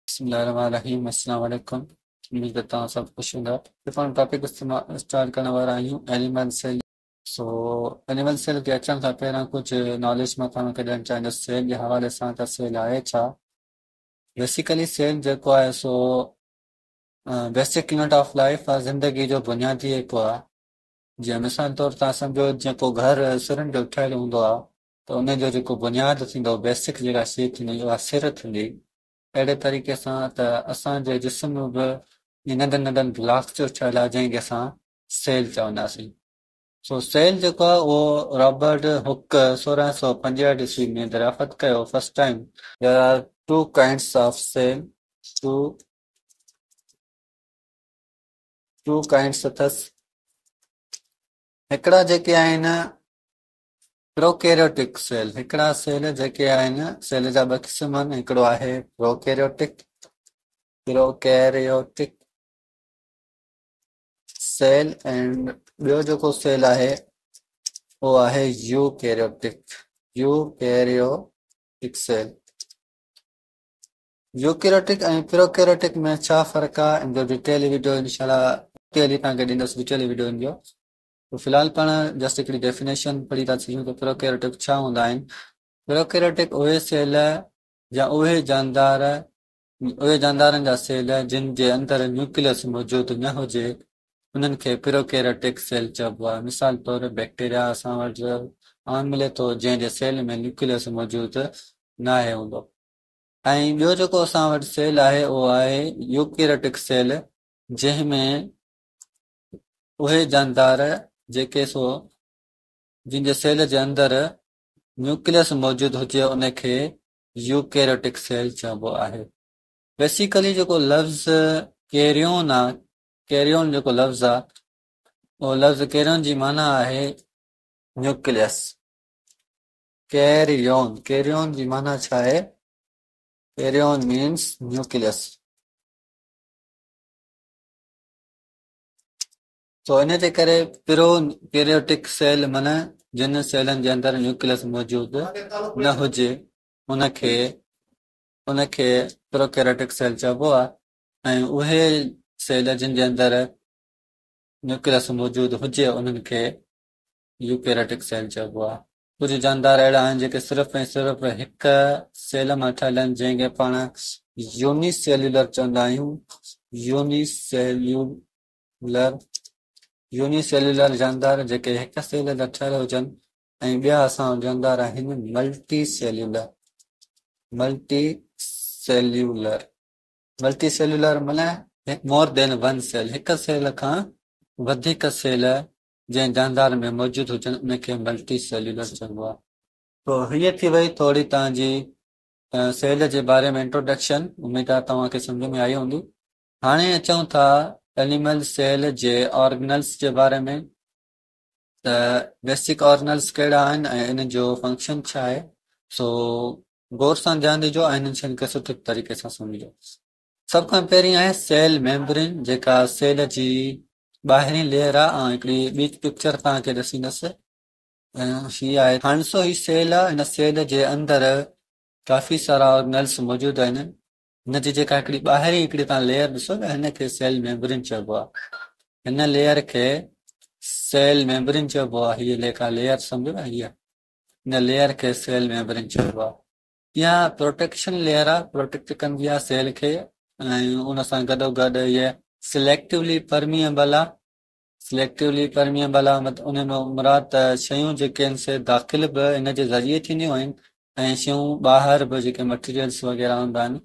बिस्मिल्लाहिर्रहमानिर्रहीम अस्सलाम वालेकुम। उम्मीद करता हूँ सब खुश होंगे। पाण टॉपिक स्टार्ट करण वारा आहियूं animal sale. So animal sale खे अचण खां पहिरियों कुझु नॉलेज मां तव्हांखे ॾियणु चाहींदुसि सेल जे हवाले सां त सेल आहे छा। बेसिकली सेल जेको आहे so basic unit of life आहे, ज़िंदगी जो बुनियादी हिकु आहे। जीअं मिसाल तौरु तव्हां सम्झो जेको घर सिरनि जो ठहियलु हूंदो आहे त उन जो जेको बुनियादु थींदो, बेसिक जेका शइ थींदी उहा सिर थींदी। अहिड़े तरीक़े सां त असांजे जिस्म बि इन नंढनि नंढनि ब्लॉक्स जो ठहियलु आहे जंहिंखे असां सेल चवंदासीं। सो सेल जेको आहे उहो रॉबर्ट हुक 1665 ईस्वी में दरियाफ़त कयो first time. There are two kinds of cell, two two kinds अथसि। हिकिड़ा जेके आहिनि प्रोकैरियोटिक सेल, हिकिड़ा सेल जेके आहिनि सेल जा ॿ क़िस्म आहिनि। हिकिड़ो आहे प्रोकैरियोटिक सेल एंड ॿियो जेको सेल आहे उहो आहे यूकैरियोटिक सेल। यूकैरियोटिक ऐं प्रोकैरियोटिक में छा फ़र्क़ु आहे इन जो डिटेल वीडियो इंशाल्लाह डिटेल तव्हांखे ॾींदुसि डिटेल वीडियो इन जो। तो फ़िलहाल पाण जस्ट हिकिड़ी डेफिनेशन पढ़ी था सघूं त प्रोकैरियोटिक छा हूंदा आहिनि। प्रोकैरियोटिक उहे सेल या उहे जानदारनि जा सेल जिन जे अंदरि न्यूक्लियस मौजूदु न हुजे उन्हनि खे प्रोकैरियोटिक सेल चइबो आहे। मिसाल तौरु बैक्टीरिया असां वटि आम मिले थो जंहिंजे सेल में न्यूक्लियस मौजूदु न आहे हूंदो। ऐं ॿियो जेको असां वटि सेल आहे उहो आहे यूकैरियोटिक सेल, जंहिंमें उहे जानदार जेके सो जिन जे सेल जे अंदरि न्यूक्लियस मौजूदु हुजे उनखे यूकैरियोटिक सेल चइबो आहे। बेसिकली जेको लफ़्ज़ कैरियोन आहे, कैरियोन जेको लफ़्ज़ आहे उहो लफ़्ज़ कैरियोन जी माना आहे न्यूक्लियस। कैरियोन जी माना छा आहे? कैरियोन मीन्स न्यूक्लियस। तो इन जे करे प्रोकैरियोटिक सेल माना जिन सेलनि जे अंदरि न्यूक्लियस मौजूदु न हुजे उनखे प्रोकैरियोटिक सेल चइबो आहे। ऐं उहे सेल जिन जे अंदरि न्यूक्लियस मौजूदु हुजे उन्हनि खे यूकैरियोटिक सेल चइबो आहे। कुझु जानदार अहिड़ा आहिनि जेके सिर्फ़ु ऐं सिर्फ़ु हिकु सेल मां ठहियल आहिनि जंहिंखे पाण यूनिसेल्यूलर चवंदा आहियूं। यूनिसेल्यूलर जानदार जेके हिक सेल जा ठहियल हुजनि ऐं ॿिया असां जानदार आहिनि मल्टीसेल्यूलर माना मोर देन वन सेल, हिक सेल खां वधीक सेल जंहिं जानदार में मौजूदु हुजनि उनखे मल्टी सेल्यूलर चइबो आहे। तो हीअ थी वई थोरी तव्हांजी सेल जे बारे में इंट्रोडक्शन। उमेद आहे तव्हांखे सम्झ में आई हूंदी। हाणे अचूं था एनिमल सेल जे ऑर्गनल्स जे बारे में। त बेसिक ऑर्गनल्स कहिड़ा आहिनि ऐं इन जो फंक्शन छा आहे, सो गौर सां ध्यानु ॾिजो ऐं इन्हनि शयुनि खे सुठे तरीक़े सां सम्झो। सभ खां पहिरीं आहे सेल मेम्ब्रेन, जेका सेल जी ॿाहिरीं लेयर आहे। ऐं हिकिड़ी ॿी पिक्चर तव्हांखे ॾसींदुसि। हीअ आहे हाणसो ही सेल आहे। हिन सेल जे अंदरि काफ़ी सारा ऑर्गनल्स मौजूदु आहिनि। हिनजी जेका हिकिड़ी ॿाहिरीं हिकिड़ी तव्हां लेयर ॾिसो था हिनखे सेल मेम्ब्रेन चइबो आहे। हिन लेयर खे सेल मेम्ब्रेन चइबो आहे। हीअ जेका लेयर सम्झो न, हिन लेयर खे सेल मेम्ब्रेन चइबो आहे। इहा प्रोटेक्शन लेयर आहे, प्रोटेक्ट कंदी आहे सेल खे। ऐं उन सां गॾोगॾु इहा सिलेक्टिवली परमिएबल आहे। मतिलबु उन में मुराद त शयूं जेके आहिनि से दाख़िल बि इन जे ज़रिए थींदियूं आहिनि ऐं शयूं ॿाहिरि बि जेके मटीरियल्स वग़ैरह हूंदा आहिनि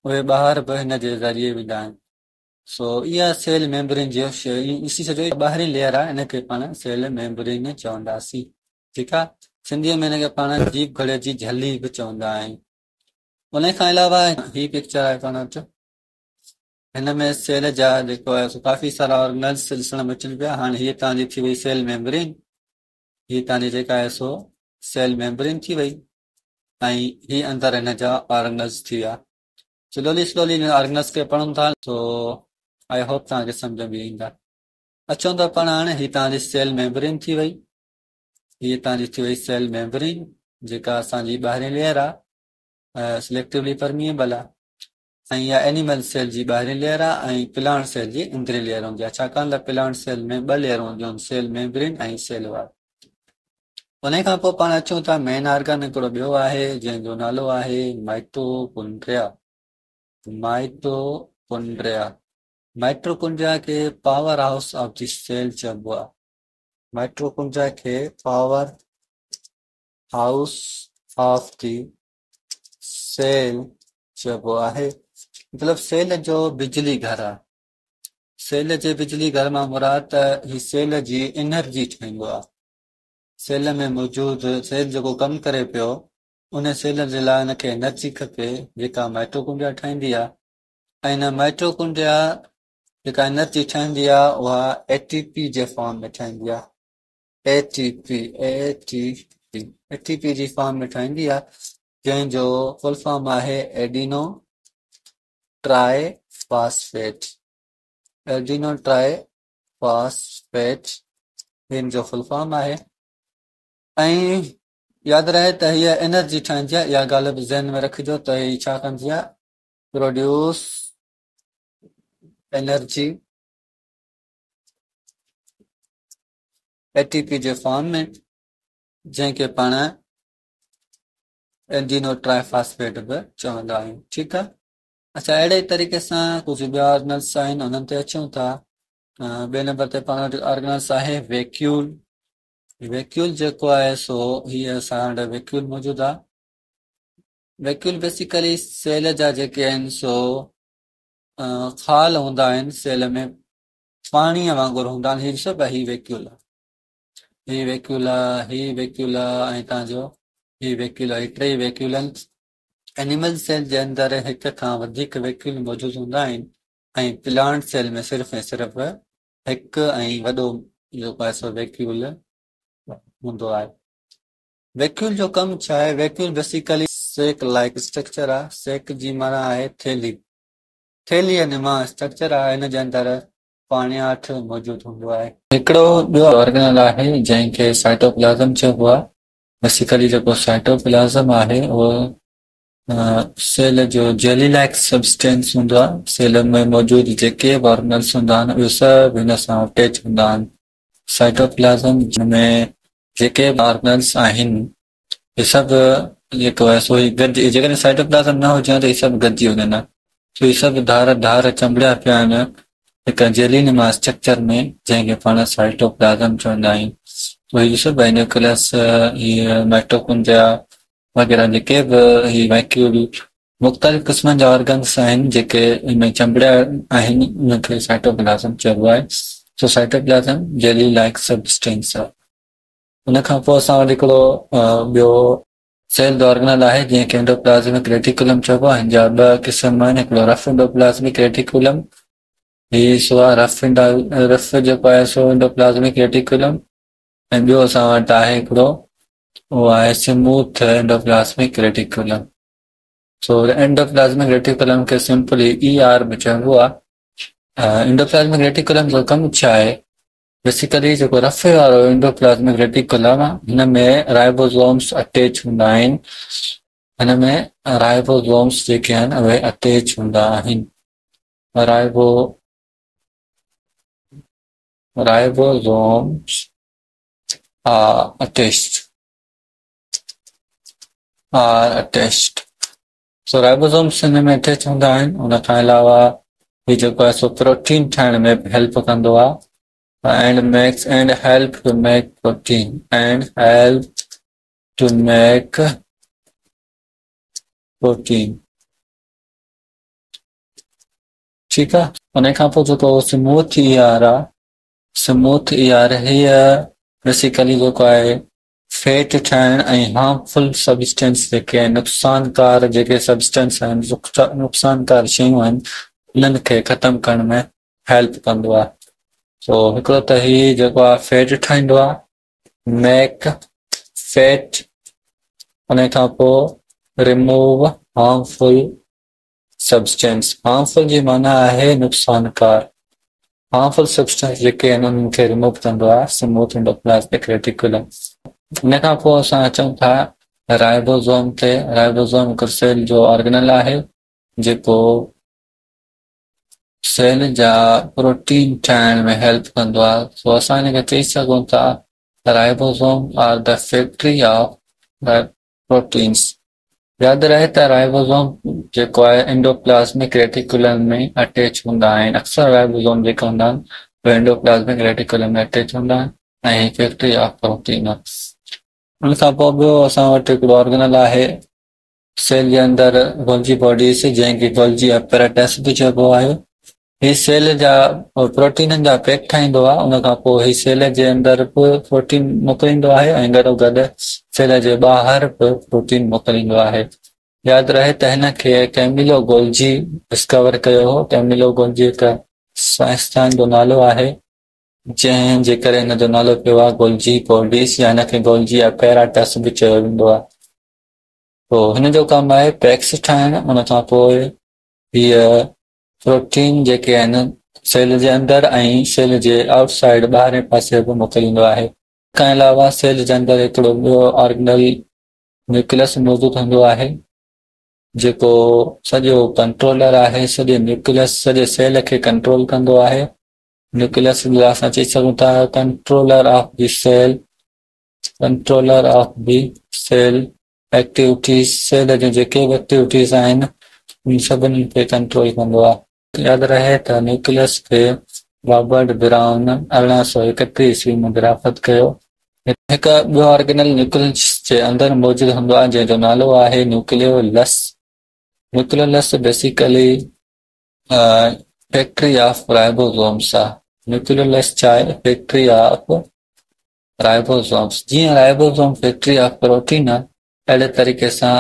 उहे ॿाहिरि बि हिन जे ज़रिए वेंदा आहिनि। सो इहा सेल मेम्ब्रेन जो शइ ॾिसी सघो, ॿाहिरीं लेयर आहे, इनखे पाण सेल मेम्ब्रेन चवंदासीं। ठीकु आहे। सिंधीअ में हिनखे पाण जीभ गले जी झली बि चवंदा आहियूं। उन खां अलावा ही पिक्चर आहे पाण वटि। हिन में सेल जा जेको आहे सो काफ़ी सारा ऑर्गनल्स ॾिसण में अचनि पिया। हाणे हीअ तव्हांजी थी वई सेल मेम्ब्रेन। हीअ तव्हांजी जेका आहे सो सेल मेम्ब्रेन थी वई ऐं ही अंदरि हिन जा ऑर्गनल्स थी विया। स्लोली हिन ऑर्गनल्स खे पढ़ूं था, सो आई होप तव्हांखे सम्झ में ईंदा। अचूं था पाण हाणे ही तव्हांजी सेल मेम्ब्रेन थी वई। हीअ तव्हांजी थी वई सेल मेम्ब्रेन जेका असांजी ॿाहिरीं लेयर आहे, सिलेक्टिवली परमिएबल आहे। ऐं इहा एनिमल सेल जी ॿाहिरीं लेयर आहे ऐं प्लांट सेल जी अंदरी लेयर हूंदी आहे, छाकाणि त प्लांट सेल में ॿ लेयर हूंदियूं आहिनि, सेल मेम्ब्रेन ऐं सेल वॉल। उन खां पोइ पाण अचूं था मेन ऑर्गन हिकिड़ो ॿियो आहे जंहिंजो नालो आहे माइटोकॉन्ड्रिया। माइटोकॉन्ड्रिया माइटोकॉन्ड्रिया खे powerhouse of the cell चइबो आहे। माइटोकॉन्ड्रिया खे powerhouse of the cell चइबो आहे, मतिलब सेल जो बिजली घर आहे। सेल जे बिजली घर मां मुराद त ही सेल जी एनर्जी ठाहींदो आहे। सेल में मौजूदु सेल जेको कमु करे पियो उन सेल जे लाइ हिनखे एनर्जी खपे जेका माइटोकॉन्ड्रिया ठाहींदी आहे, ऐं हिन माइटोकॉन्ड्रिया जेका एनर्जी ठाहींदी आहे उहा एटीपी जे फॉर्म में ठाहींदी आहे। एटीपी जी फॉर्म में ठाहींदी आहे, जंहिंजो फुल फॉर्म आहे adeno try phosphate. Adeno try phosphate हिन जो फुल फॉर्म आहे। ऐं यादि रहे त हीअ एनर्जी ठाहींदी आहे, इहा ॻाल्हि बि ज़हन में रखिजो त हीअ छा कंदी आहे, प्रोड्यूस एनर्जी एटीपी जे फॉर्म में, जंहिंखे पाण एडिनो ट्राइफॉस्फेट बि चवंदा आहियूं। ठीकु आहे। अच्छा, अहिड़े तरीक़े सां कुझु ॿिया ऑर्गनल्स आहिनि, उन्हनि ते अचूं था। ॿिए नंबर ते पाण वटि ऑर्गनल्स आहे वैक्यूल। वैक्यूल जेको आहे सो हीअ असां वटि वैक्यूल मौजूदु आहे। वैक्यूल बेसिकली सेल जा जेके आहिनि सो खाल हूंदा आहिनि, सेल में पाणीअ वांगुरु हूंदा आहिनि, हीअ सभु ही वैक्यूल आहे। ही वैक्यूल ऐं तव्हांजो ही वैक्यूल, ही टे वैक्यूल आहिनि। एनिमल सेल जे अंदरि हिक खां वधीक वैक्यूल मौजूदु हूंदा आहिनि ऐं प्लांट सेल में सिर्फ़ु ऐं सिर्फ़ु हिकु ऐं वॾो जेको आहे सो वैक्यूल हूंदो आहे। वैक्यूल जो कमु छा आहे? वैक्यूल बेसिकली सेक लाइक स्ट्रक्चर आहे। सेक जी माना आहे थैली। थैलीअ नुमा स्ट्रक्चर आहे, हिन जे अंदरि पाणियाठ मौजूदु हूंदो आहे। हिकिड़ो ॿियो ऑर्गनल आहे जंहिंखे साइटोप्लाज़म चइबो आहे। बेसिकली जेको साइटोप्लाज़म आहे उहो सेल जो जेली लाइक सब्सटेंस हूंदो आहे। सेल में मौजूदु जेके बि ऑर्गनल्स हूंदा आहिनि उहे सभु हिन सां अटैच हूंदा आहिनि। साइटोप्लाज़म में जेके बि ऑर्गनल्स आहिनि इहे सभु जेको आहे सो गॾिजी, जेकॾहिं साइटोप्लाज़म न हुजे त इहे सभु गॾिजी वञनि, सो इहे सभु धार चंबड़िया पिया आहिनि हिकु जेलीनुमा स्ट्रक्चर में, जंहिंखे पाण साइटोप्लाज़म चवंदा आहियूं। तो इहे सभु न्यूक्लियस, हीअ माइटोकॉन्ड्रिया वग़ैरह जेके बि ही वैक्यूल मुख़्तलिफ़ क़िस्मनि जा ऑर्गन्स आहिनि जेके इनमें चंबड़िया आहिनि, उनखे साइटोप्लाज़म चइबो आहे। सो साइटोप्लाज़म जेली लाइक सब्सटेंस आहे। उन खां पोइ असां वटि हिकिड़ो ॿियो सेल जो ऑर्गनल आहे जंहिंखे एंडोप्लाज़मिक रेटिकुलम चइबो आहे। हिन जा ॿ क़िस्म आहिनि, हिकिड़ो रफ एंडोप्लाज़मिक रेटिकुलम, हीअ सो आहे रफ जेको आहे सो एंडोप्लाज़मिक रेटिकुलम, ऐं ॿियो असां वटि आहे हिकिड़ो, उहो आहे स्मूथ एंडोप्लाज़मिक रेटिकुलम। सो एंडोप्लाज़मिक रेटिकुलम खे सिंपली ER में चइबो आहे। एंडोप्लाज़मिक रेटिकुलम जो कमु छा आहे? बेसिकली जेको रफ़े वारो एंडोप्लाज़मिक रेटिकुलम आहे हिन में राइबोसोम्स अटैच हूंदा आहिनि। हिन में राइबोसोम्स जेके आहिनि उहे अटैच हूंदा आहिनि। Ribosomes are attached. So ribosomes हिन में अटैच हूंदा आहिनि। उन खां अलावा हीउ जेको आहे सो प्रोटीन ठाहिण में बि हेल्प कंदो आहे and help to make protein। ठीकु आहे। उन खां पोइ जेको स्मूथ ER आहे, स्मूथ ER हीअ बेसिकली जेको आहे फैट ठाहिण ऐं हार्मफुल सब्सटेंस जेके आहिनि, नुक़सानकार जेके सब्सटेंस आहिनि, नुक़सानकार शयूं आहिनि, उन्हनि खे ख़तमु करण में हेल्प कंदो आहे। सो हिकिड़ो त हीउ जेको आहे फैट ठाहींदो आहे, मेक फैट। उन खां पोइ रिमूव हार्मफुल सब्सटेंस। हार्मफुल जी माना आहे नुक़सानकार। हार्मफुल सब्सटेंस जेके आहिनि उन्हनि खे रिमूव कंदो आहे स्मूथ एंडोप्लाज़मिक रेटिकुलम। इन खां पोइ असां अचूं था राइबोसोम ते। राइबोसोम हिकु सेल जो ऑर्गनल आहे जेको सेल जा प्रोटीन ठाहिण में हेल्प कंदो आहे। सो असां हिनखे चई सघूं था ribosome are the factory of proteins. यादि रहे त राइबोसोम जेको आहे एंडोप्लाज़्मिक रेटिकुलम में अटैच हूंदा आहिनि। अक्सर राइबोसोम जेके हूंदा आहिनि उहे एंडोप्लाज़्मिक रेटिकुलम में अटैच हूंदा आहिनि ऐं फैक्ट्री ऑफ प्रोटीन। उन खां पोइ ॿियो असां वटि हिकिड़ो ऑर्गेनल आहे सेल जे अंदरि गोल्जी बॉडीज़, जंहिंखे गोल्जी अपैरेटस बि चइबो आहे। ही सेल जा प्रोटीननि जा पैक ठाहींदो आहे। उन खां पोइ ही सेल जे अंदरि बि प्रोटीन मोकिलींदो आहे ऐं गॾोगॾु सेल जे ॿाहिरि बि प्रोटीन मोकिलींदो आहे। यादि रहे त हिनखे कैमिलो गोल्जी डिस्कवर कयो हो। कैमिलो गोल्जी हिकु साइंसदान जो नालो आहे जंहिंजे करे हिन जो नालो पियो आहे गोल्जी बॉडीज़, या हिनखे गोल्जी अपैरेटस बि चयो वेंदो आहे। पोइ हिन जो कमु आहे पैक्स ठाहिण। उन खां पोइ हीअ प्रोटीन जेके आहिनि सेल जे अंदरि ऐं सेल जे आउटसाइड ॿाहिरे पासे बि मोकिलींदो आहे। खां अलावा सेल जे अंदरि हिकिड़ो ॿियो ऑर्गेनल न्यूक्लियस मौजूदु हूंदो आहे जेको सॼो कंट्रोलर आहे। सॼे न्यूक्लियस सॼे सेल खे कंट्रोल कंदो आहे। न्यूक्लियस असां चई सघूं था controller of the cell, controller of the cell activities. Cell जूं जेके बि एक्टिविटीज़ आहिनि उन सभिनी खे कंट्रोल कंदो आहे। यादि रहे त न्यूक्लियस खे रॉबर्ट ब्राउन 1831 ईस्वी में दरियाफ़त कयो। हिकु ॿियो ऑर्गेनल न्यूक्लियस जे अंदरि मौजूदु हूंदो आहे जंहिंजो नालो आहे nucleolus. Nucleolus basically factory of ribosomes आहे। न्यूक्लियोलस छा आहे? Factory of ribosomes. जीअं राइबोसोम फैक्ट्री ऑफ प्रोटीन आहे, अहिड़े तरीक़े सां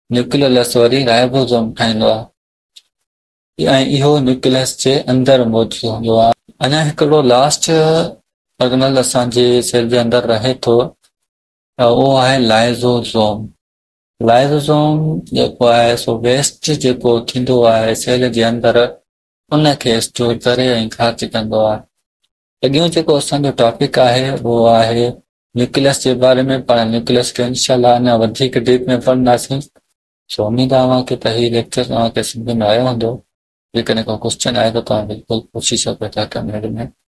न्यूक्लियोलस वरी राइबोसोम ठाहींदो आहे ऐं इहो न्यूक्लियस जे अंदरि मौजूदु हूंदो आहे। अञा हिकिड़ो लास्ट ऑर्गेनल असांजे सेल जे अंदरि रहे थो, उहो आहे लाइज़ोसोम। लाइज़ोसोम जेको आहे सो वेस्ट जेको थींदो आहे सेल जे अंदरि उनखे स्टोर करे ऐं ख़ारिज कंदो आहे। अॻियों जेको असांजो टॉपिक आहे उहो आहे न्यूक्लियस जे बारे में। पाण न्यूक्लियस खे इंशाअल्लाह अञा वधीक डीप में पढ़ंदासीं। सो उमेद आहे कि त हीउ लेक्चर तव्हांखे सम्झ में आयो हूंदो। जेकॾहिं को क्वेश्चन आहे त तव्हां बिल्कुलु पुछी सघो था कमेंट में।